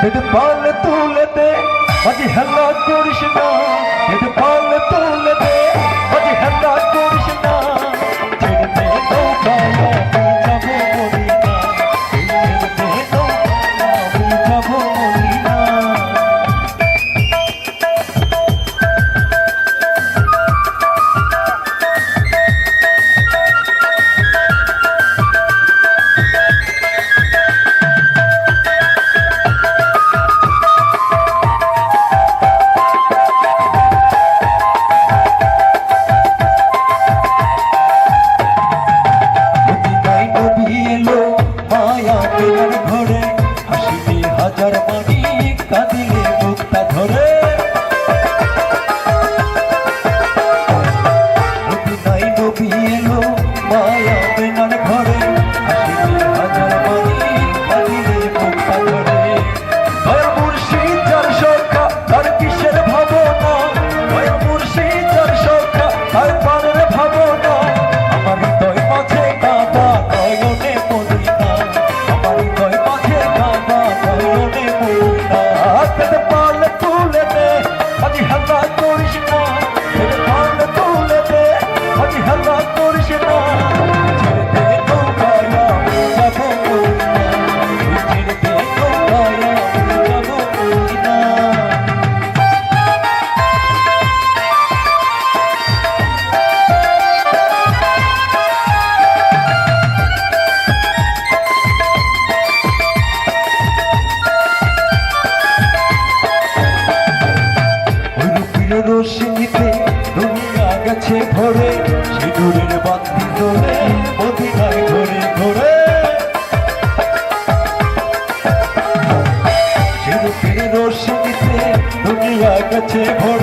পাল তুলে দে আজি হেলা করিস না, পাল তুলে দে আজি হেলা করিস না, ছেড়ে দে নৌকায় আমি যাবো মদিনা, ছেড়ে দে নৌকায় আমি যাবো মদিনা। রোশনীতে দুনিয়া গেছে ভরে, সিঁদুরের বাতি জ্বলে মদিনায় ঘরে ঘরে, রোশনীতে দুনিয়া গেছে ভরে।